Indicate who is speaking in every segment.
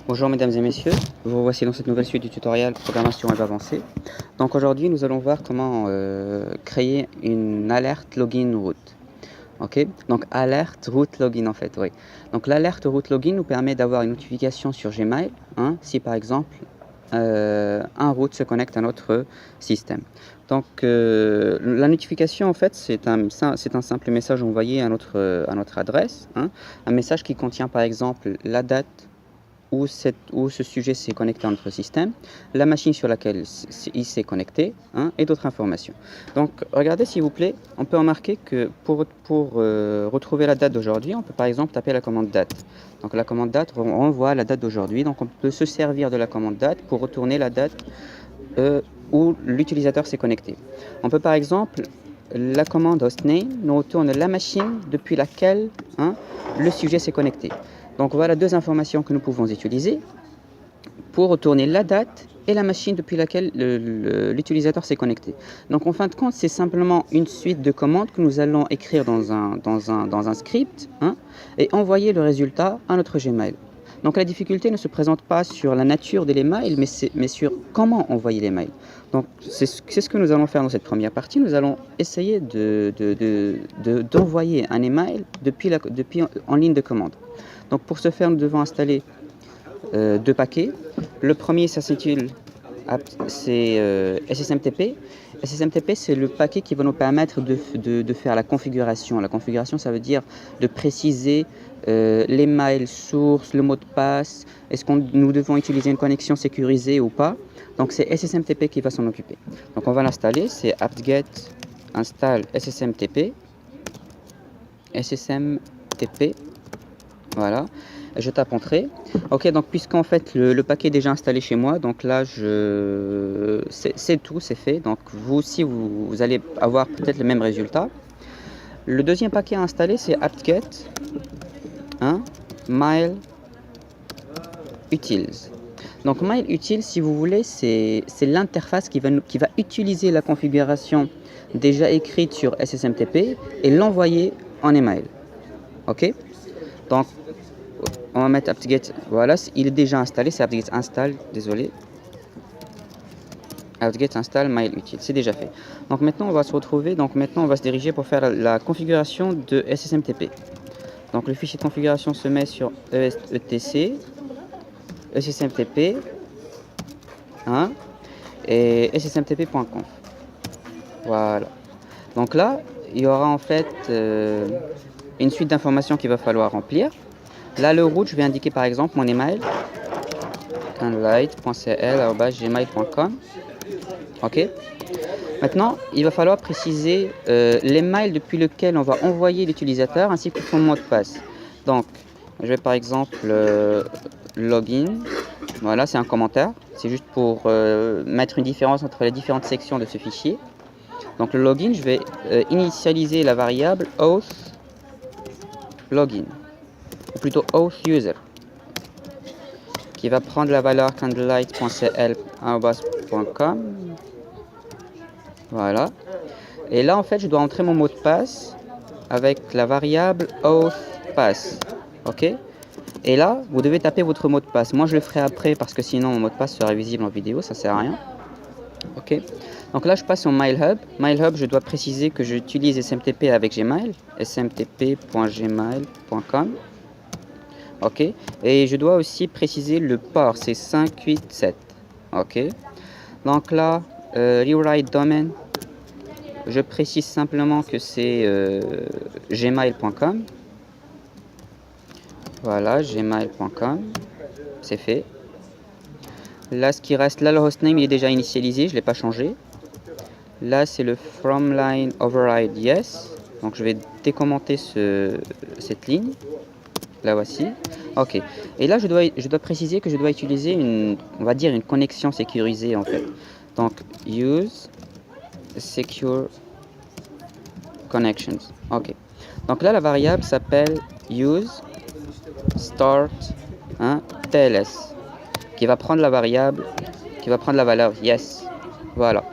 Speaker 1: Bonjour mesdames et messieurs, vous voici dans cette nouvelle suite du tutoriel programmation web avancée. Donc aujourd'hui nous allons voir comment créer une alerte login route. Ok, donc alerte route login en fait, oui. Donc l'alerte route login nous permet d'avoir une notification sur Gmail, si par exemple un route se connecte à notre système. Donc la notification en fait c'est un simple message envoyé à notre adresse, un message qui contient par exemple la date où ce sujet s'est connecté à notre système, la machine sur laquelle il s'est connecté, et d'autres informations. Donc, regardez s'il vous plaît, on peut remarquer que pour retrouver la date d'aujourd'hui, on peut par exemple taper la commande date. Donc, la commande date renvoie la date d'aujourd'hui. Donc, on peut se servir de la commande date pour retourner la date où l'utilisateur s'est connecté. On peut par exemple, la commande hostname nous retourne la machine depuis laquelle le sujet s'est connecté. Donc voilà deux informations que nous pouvons utiliser pour retourner la date et la machine depuis laquelle l'utilisateur s'est connecté. Donc en fin de compte, c'est simplement une suite de commandes que nous allons écrire dans un script et envoyer le résultat à notre Gmail. Donc la difficulté ne se présente pas sur la nature de l'email, mais sur comment envoyer les mails. Donc c'est ce que nous allons faire dans cette première partie. Nous allons essayer d'envoyer un email depuis en ligne de commande. Donc pour ce faire, nous devons installer deux paquets. Le premier, ça s'intitule SSMTP. SSMTP, c'est le paquet qui va nous permettre de faire la configuration. La configuration, ça veut dire de préciser les mails sources, le mot de passe, est-ce que nous devons utiliser une connexion sécurisée ou pas. Donc c'est SSMTP qui va s'en occuper. Donc on va l'installer, c'est apt-get install SSMTP. SSMTP. Voilà, je tape entrée. Ok, donc puisqu'en fait le paquet est déjà installé chez moi, donc là c'est tout, c'est fait. Donc vous aussi vous allez avoir peut-être le même résultat. Le deuxième paquet à installer c'est apt-get mail utils. Donc mail utils, si vous voulez, c'est l'interface qui va utiliser la configuration déjà écrite sur SSMTP et l'envoyer en email. Ok, donc on va mettre apt-get, voilà, il est déjà installé, c'est apt-get install, désolé. Apt-get install mail utile, c'est déjà fait. Donc maintenant on va se retrouver, donc maintenant on va se diriger pour faire la configuration de SSMTP. Donc le fichier de configuration se met sur etc, SSMTP, et ssmtp.conf. Voilà. Donc là, il y aura en fait une suite d'informations qu'il va falloir remplir. Là, le route, je vais indiquer par exemple mon email, candlelight.cl@gmail.com. Ok. Maintenant, il va falloir préciser l'email depuis lequel on va envoyer l'utilisateur ainsi que son mot de passe. Donc, je vais par exemple login. Voilà, c'est un commentaire. C'est juste pour mettre une différence entre les différentes sections de ce fichier. Donc, le login, je vais initialiser la variable auth login, ou plutôt auth user, qui va prendre la valeur candlelight.cl@.com. Voilà. Et là, en fait, je dois entrer mon mot de passe avec la variable authPass. Ok. Et là, vous devez taper votre mot de passe. Moi, je le ferai après parce que sinon, mon mot de passe sera visible en vidéo, ça sert à rien. Ok. Donc là, je passe en MailHub. MailHub, je dois préciser que j'utilise SMTP avec Gmail, smtp.gmail.com. Ok. Et je dois aussi préciser le port, c'est 587. Ok. Donc là, rewrite domain, je précise simplement que c'est gmail.com. Voilà, gmail.com, c'est fait. Là, ce qui reste, là, le hostname il est déjà initialisé, je ne l'ai pas changé. Là, c'est le from line override yes. Donc, je vais décommenter cette ligne. La voici. Ok. Et là, je dois préciser que je dois utiliser on va dire une connexion sécurisée en fait. Donc, use secure connections. Ok. Donc là, la variable s'appelle use start TLS, qui va prendre la variable, qui va prendre la valeur yes. Voilà.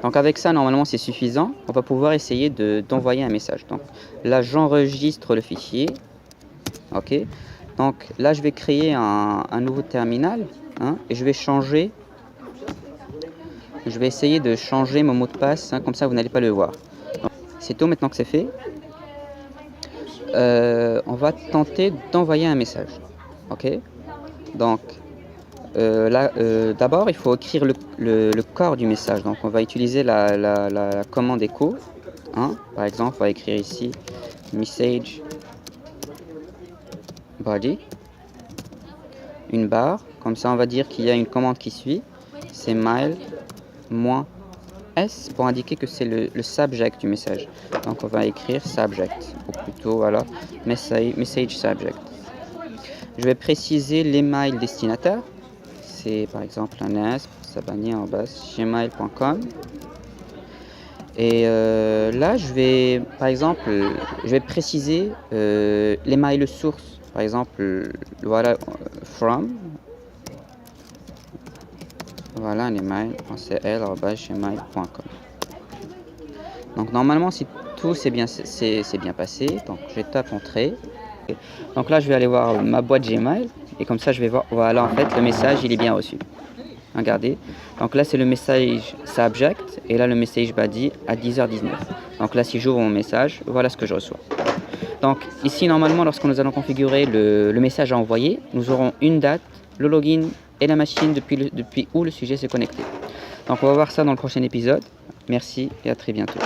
Speaker 1: Donc avec ça, normalement, c'est suffisant. On va pouvoir essayer d'envoyer un message. Donc là, j'enregistre le fichier. Ok. Donc là, je vais créer un nouveau terminal, hein, et je vais essayer de changer mon mot de passe, hein, comme ça vous n'allez pas le voir. C'est tout, maintenant que c'est fait. On va tenter d'envoyer un message. Ok. Donc là, d'abord, il faut écrire le corps du message. Donc on va utiliser la commande echo. Hein. Par exemple, on va écrire ici message body, une barre. Comme ça, on va dire qu'il y a une commande qui suit. C'est mail -s pour indiquer que c'est le subject du message. Donc on va écrire subject, ou plutôt voilà, message subject. Je vais préciser l'email destinataire. C'est par exemple anas@gmail.com. Et là, par exemple, je vais préciser l'email source. Par exemple, voilà, from. Voilà un email.cl@gmail.com. Donc normalement, si tout c'est bien passé, donc je tape entrée. Donc là, je vais aller voir ma boîte Gmail et comme ça, je vais voir. Voilà, en fait, le message il est bien reçu. Regardez. Donc là, c'est le message subject et là, le message body à 10h19. Donc là, si j'ouvre mon message, voilà ce que je reçois. Donc ici, normalement, lorsque nous allons configurer le message à envoyer, nous aurons une date, le login et la machine depuis où le sujet s'est connecté. Donc on va voir ça dans le prochain épisode. Merci et à très bientôt.